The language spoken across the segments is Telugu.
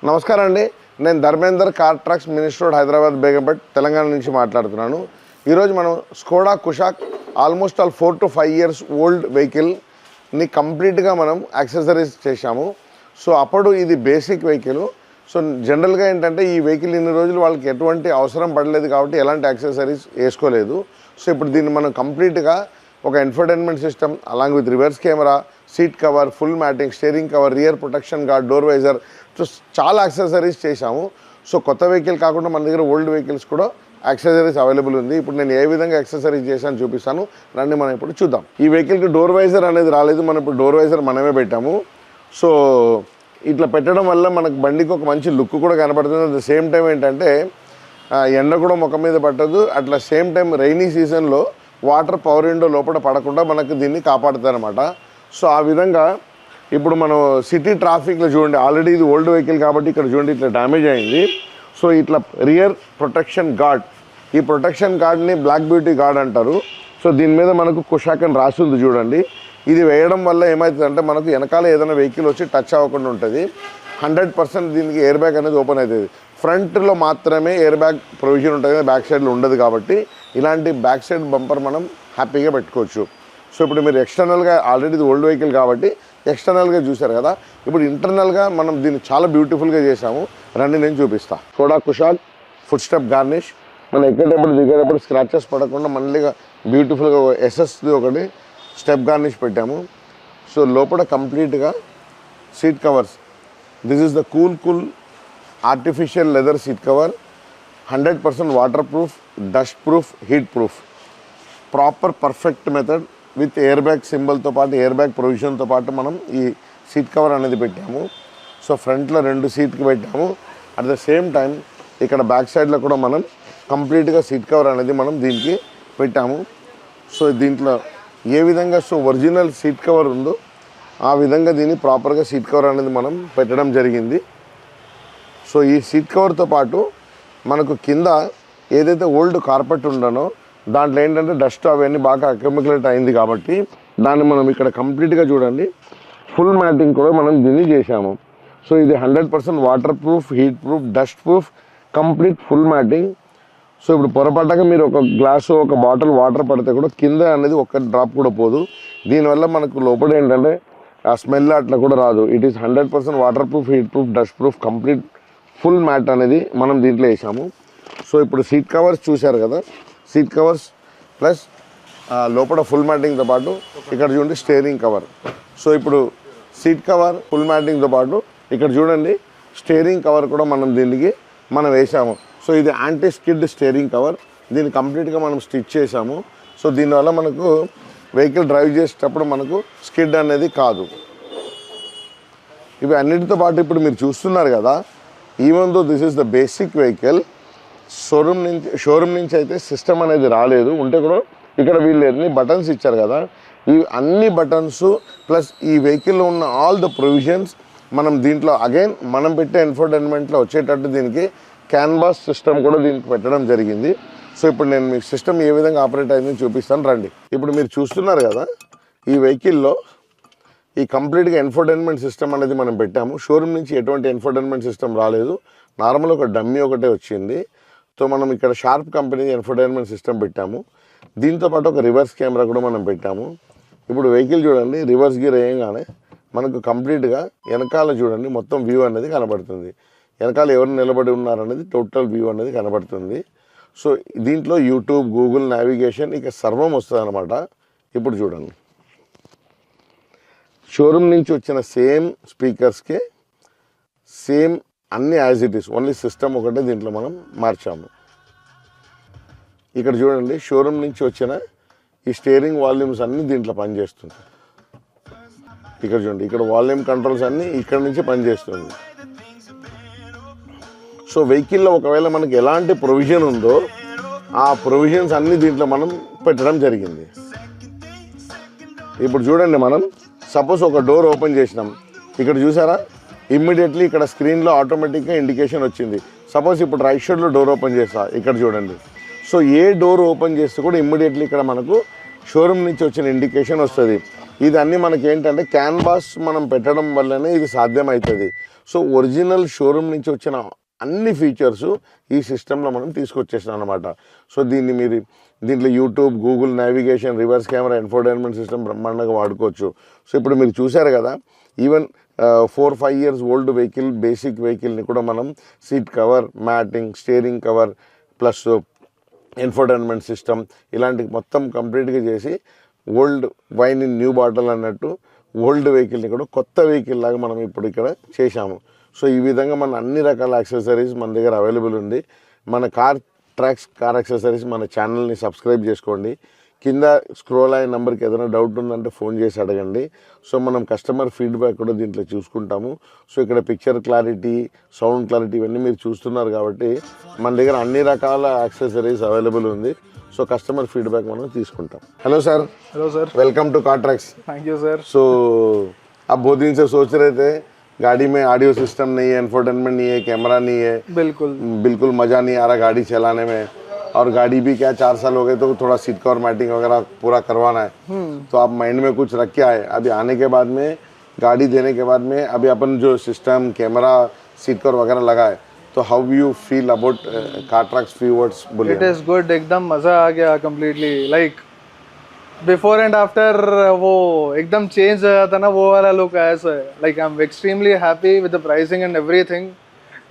నమస్కారం అండి. నేను Dharmender car trucks minister road Hyderabad Begumpet Telangana నుంచి మాట్లాడుతున్నాను. ఈరోజు మనం Skoda Kushaq almost 4 to 5 years old వెహికల్ని కంప్లీట్గా మనం యాక్సెసరీస్ చేశాము. సో అప్పుడు ఇది బేసిక్ వెహికల్. సో జనరల్గా ఏంటంటే ఈ వెహికల్ ఇన్ని రోజులు వాళ్ళకి ఎటువంటి అవసరం పడలేదు కాబట్టి ఎలాంటి యాక్సెసరీస్ వేసుకోలేదు. సో ఇప్పుడు దీన్ని మనం కంప్లీట్గా ఒక infotainment system along with reverse camera, seat cover, full matting, steering cover, rear protection guard, door visor, so చాలా యాక్సెసరీస్ చేశాము. సో కొత్త వెహికల్ కాకుండా మన దగ్గర ఓల్డ్ వెహికల్స్ కూడా యాక్సెసరీస్ అవైలబుల్ ఉంది. ఇప్పుడు నేను ఏ విధంగా యాక్సెసరీస్ చేశాను చూపిస్తాను, రండి మనం ఇప్పుడు చూద్దాం. ఈ వెహికల్కి డోర్ వైజర్ అనేది రాలేదు, మనం ఇప్పుడు డోర్ వైజర్ మనమే పెట్టాము. సో ఇట్లా పెట్టడం వల్ల మనకు బండికి ఒక మంచి లుక్ కూడా కనబడుతుంది. అట్ ద సేమ్ టైం ఏంటంటే ఎండ కూడా ముఖం మీద పట్టదు. అట్లా సేమ్ టైం రైనీ సీజన్లో వాటర్ పవర్ విండో లోపల పడకుండా మనకు దీన్ని కాపాడుతుంది అనమాట. సో ఆ విధంగా ఇప్పుడు మనం సిటీ ట్రాఫిక్లో చూడండి, ఆల్రెడీ ఇది ఓల్డ్ వెహికల్ కాబట్టి ఇక్కడ చూడండి ఇట్లా డ్యామేజ్ అయింది. సో ఇట్లా రియర్ ప్రొటెక్షన్ గార్డ్, ఈ ప్రొటెక్షన్ గార్డ్ని బ్లాక్ బ్యూటీ గార్డ్ అంటారు. సో దీని మీద మనకు కుషాక్ అని రాసి ఉంది చూడండి. ఇది వేయడం వల్ల ఏమవుతుందంటే మనకు వెనకాల ఏదైనా వెహికల్ వచ్చి టచ్ అవ్వకుండా ఉంటుంది. 100% దీనికి ఎయిర్ బ్యాగ్ అనేది ఓపెన్ అవుతుంది. ఫ్రంట్లో మాత్రమే ఎయిర్ బ్యాగ్ ప్రొవిజన్ ఉంటుంది, బ్యాక్ సైడ్లో ఉండదు. కాబట్టి ఇలాంటి బ్యాక్ సైడ్ బంపర్ మనం హ్యాపీగా పెట్టుకోవచ్చు. సో ఇప్పుడు మీరు ఎక్స్టర్నల్గా ఆల్రెడీ ఇది ఓల్డ్ వెహికల్ కాబట్టి ఎక్స్టర్నల్గా చూశారు కదా, ఇప్పుడు ఇంటర్నల్గా మనం దీన్ని చాలా బ్యూటిఫుల్గా చేసాము. రండి నేను చూపిస్తా. Skoda Kushaq foot step garnish, మనం ఎక్కేటప్పుడు దిగేటప్పుడు స్క్రాచెస్ పడకుండా మళ్ళీగా బ్యూటిఫుల్గా ఎస్ఎస్ది ఒకటి స్టెప్ గార్నిష్ పెట్టాము. సో లోపల కంప్లీట్గా seat covers, this is the cool artificial leather seat cover, 100% water proof, dust proof, heat proof, proper perfect method with air bag సింబల్తో పాటు ఎయిర్ బ్యాగ్ ప్రొవిజన్తో పాటు మనం ఈ సీట్ కవర్ అనేది పెట్టాము. సో ఫ్రంట్లో 2 సీట్కి పెట్టాము. అట్ ద సేమ్ టైం ఇక్కడ బ్యాక్ సైడ్లో కూడా మనం కంప్లీట్గా సీట్ కవర్ అనేది మనం దీనికి పెట్టాము. సో దీంట్లో ఏ విధంగా ఒరిజినల్ సీట్ కవర్ ఉందో ఆ విధంగా దీన్ని ప్రాపర్గా సీట్ కవర్ అనేది మనం పెట్టడం జరిగింది. సో ఈ సీట్ కవర్తో పాటు మనకు కింద ఏదైతే ఓల్డ్ కార్పెట్ ఉండనో దాంట్లో ఏంటంటే డస్ట్ అవన్నీ బాగా అక్యుములేట్ అయింది కాబట్టి దాన్ని మనం ఇక్కడ కంప్లీట్గా చూడండి ఫుల్ మ్యాటింగ్ కూడా మనం దీన్ని చేసాము. సో ఇది 100% water proof, heat proof, dust proof, complete full matting. So ఇప్పుడు పొరపాటుగా మీరు ఒక గ్లాసు ఒక బాటిల్ వాటర్ పడితే కూడా కింద అనేది ఒక్క డ్రాప్ కూడా పోదు. దీనివల్ల మనకు లోపల ఏంటంటే ఆ స్మెల్ అట్లా కూడా రాదు. It is 100% water proof, heat proof, dust proof, complete full mat అనేది మనం దీంట్లో వేసాము. సో ఇప్పుడు సీట్ కవర్స్ చూశారు కదా, సీట్ కవర్స్ ప్లస్ లోపల ఫుల్ మ్యాటింగ్తో పాటు ఇక్కడ చూడండి స్టీరింగ్ కవర్. సో ఇప్పుడు సీట్ కవర్ ఫుల్ మ్యాటింగ్తో పాటు ఇక్కడ చూడండి స్టీరింగ్ కవర్ కూడా దీనికి మనం వేసాము. సో ఇది యాంటీ స్కిడ్ స్టీరింగ్ కవర్, దీన్ని కంప్లీట్గా మనం స్టిచ్ చేసాము. సో దీనివల్ల మనకు వెహికల్ డ్రైవ్ చేసేటప్పుడు మనకు స్కిడ్ అనేది కాదు. ఇవి అన్నిటితో పాటు ఇప్పుడు మీరు చూస్తున్నారు కదా, even though this is the basic vehicle, showroom నుంచి అయితే సిస్టమ్ అనేది రాలేదు. ఉంటే కూడా ఇక్కడ వీళ్ళు ఎన్ని బటన్స్ ఇచ్చారు కదా, ఈ అన్ని బటన్స్ ప్లస్ ఈ వెహికల్లో ఉన్న ఆల్ ద ప్రొవిజన్స్ మనం దీంట్లో అగైన్ మనం పెట్టే ఇన్ఫోటైన్మెంట్లో వచ్చేటట్టు దీనికి క్యాన్వాస్ సిస్టమ్ కూడా దీనికి పెట్టడం జరిగింది. సో ఇప్పుడు నేను మీకు సిస్టమ్ ఏ విధంగా ఆపరేట్ అయిందని చూపిస్తాను రండి. ఇప్పుడు మీరు చూస్తున్నారు కదా, ఈ వెహికల్లో ఈ కంప్లీట్గా ఇన్ఫోటైన్మెంట్ సిస్టమ్ అనేది మనం పెట్టాము. షోరూమ్ నుంచి ఎటువంటి ఇన్ఫోటైన్మెంట్ సిస్టమ్ రాలేదు, నార్మల్ ఒక డమ్మీ ఒకటే వచ్చింది. సో మనం ఇక్కడ షార్ప్ కంపెనీ ఇన్ఫోటైన్మెంట్ సిస్టమ్ పెట్టాము. దీంతోపాటు ఒక రివర్స్ కెమెరా కూడా మనం పెట్టాము. ఇప్పుడు వెహికల్ చూడండి, రివర్స్ గేర్ వేయగానే మనకు కంప్లీట్గా వెనకాల చూడండి మొత్తం వ్యూ అనేది కనబడుతుంది. వెనకాల ఎవరు నిలబడి ఉన్నారనేది టోటల్ వ్యూ అనేది కనబడుతుంది. సో దీంట్లో యూట్యూబ్, గూగుల్, నావిగేషన్ ఇక సర్వం వస్తుంది అనమాట. ఇప్పుడు చూడండి షోరూమ్ నుంచి వచ్చిన సేమ్ స్పీకర్స్కే సేమ్ అన్ని as it is, only system ఒకటే దీంట్లో మనం మార్చాము. ఇక్కడ చూడండి షోరూమ్ నుంచి వచ్చిన ఈ స్టీరింగ్ వాల్యూమ్స్ అన్నీ దీంట్లో పనిచేస్తుంది. ఇక్కడ చూడండి ఇక్కడ వాల్యూమ్ కంట్రోల్స్ అన్నీ ఇక్కడ నుంచి పనిచేస్తుంది. సో వెహికల్లో ఒకవేళ మనకి ఎలాంటి ప్రొవిజన్ ఉందో ఆ ప్రొవిజన్స్ అన్నీ దీంట్లో మనం పెట్టడం జరిగింది. ఇప్పుడు చూడండి మనం సపోజ్ ఒక డోర్ ఓపెన్ చేసినాం, ఇక్కడ చూసారా ఇమ్మీడియట్లీ ఇక్కడ స్క్రీన్లో ఆటోమేటిక్గా ఇండికేషన్ వచ్చింది. సపోజ్ ఇప్పుడు రైట్ సైడ్లో డోర్ ఓపెన్ చేస్తా, ఇక్కడ చూడండి. సో ఏ డోర్ ఓపెన్ చేస్తే కూడా ఇమ్మీడియట్లీ ఇక్కడ మనకు షోరూమ్ నుంచి వచ్చిన ఇండికేషన్ వస్తుంది. ఇదన్నీ మనకి ఏంటంటే క్యాన్వాస్ మనం పెట్టడం వల్లనే ఇది సాధ్యమవుతుంది. సో ఒరిజినల్ షోరూమ్ నుంచి వచ్చిన అన్ని ఫీచర్స్ ఈ సిస్టంలో మనం తీసుకొచ్చేసాం అనమాట. సో దీంట్లో YouTube, Google navigation, reverse camera, infotainment system బ్రహ్మాండంగా వాడుకోవచ్చు. సో ఇప్పుడు మీరు చూశారు కదా, even 4-5 years old vehicle, basic వెహికల్ని కూడా మనం seat cover, matting, steering cover plus infotainment system ఇలాంటి మొత్తం కంప్లీట్గా చేసి old wine in new bottle అన్నట్టు ఓల్డ్ వెహికల్ని కూడా కొత్త వెహికల్ లాగా మనం ఇప్పుడు ఇక్కడ చేశాము. సో ఈ విధంగా మన అన్ని రకాల యాక్సెసరీస్ మన దగ్గర అవైలబుల్ ఉంది. మన కార్ యాక్సెసరీస్ మన ఛానల్ని సబ్స్క్రైబ్ చేసుకోండి. కింద స్క్రోల్ అయిన నెంబర్కి ఏదైనా డౌట్ ఉందంటే ఫోన్ చేసి అడగండి. సో మనం కస్టమర్ ఫీడ్బ్యాక్ కూడా దీంట్లో చూసుకుంటాము. సో ఇక్కడ పిక్చర్ క్లారిటీ, సౌండ్ క్లారిటీ ఇవన్నీ మీరు చూస్తున్నారు కాబట్టి మన దగ్గర అన్ని రకాల యాక్సెసరీస్ అవైలబుల్ ఉంది. సో కస్టమర్ ఫీడ్బ్యాక్ మనం తీసుకుంటాం. Hello sir. Hello sir. Welcome to car tracks. Thank you sir. So आप बहुत दिन से सोच रहे थे गाड़ी में ऑडियो सिस्टम नहीं है, इन्फोटेनमेंट नहीं है, कैमरा नहीं है, बिल्कुल मज़ा नहीं आ रहा गाड़ी चलाने में, और गाड़ी भी क्या 4 साल हो गए तो थोड़ा सीट कवर मैटिंग वगैरह पूरा करवाना है. तो आप माइंड में कुछ रख के आए. अभी आने के बाद में, गाड़ी देने के बाद में, अभी अपन जो सिस्टम, कैमरा, सीट कवर वगैरह लगाए, तो how you feel about car tracks? Few words बोलिए. इट इज गुड, एकदम मजा आ गया completely. Like before and after वो एकदम चेंज हो जाता ना, वो वाला लुक ऐसा है. Like I am extremely happy with the pricing and everything.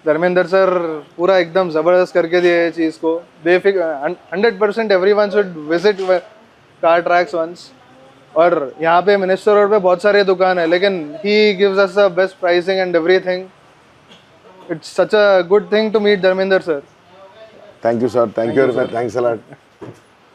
Dharmendra sir पूरा एकदम ज़बरदस्त करके दिए ये चीज़ को. बेफिक्र 100% everyone should visit Car Tracks once. और यहाँ पे मिनिस्टर रोड पे बहुत सारे दुकान है, लेकिन he gives us the best pricing and everything. It's such a good thing to meet Dharmender sir. Thank you, sir. Thank you very much. Thanks a lot.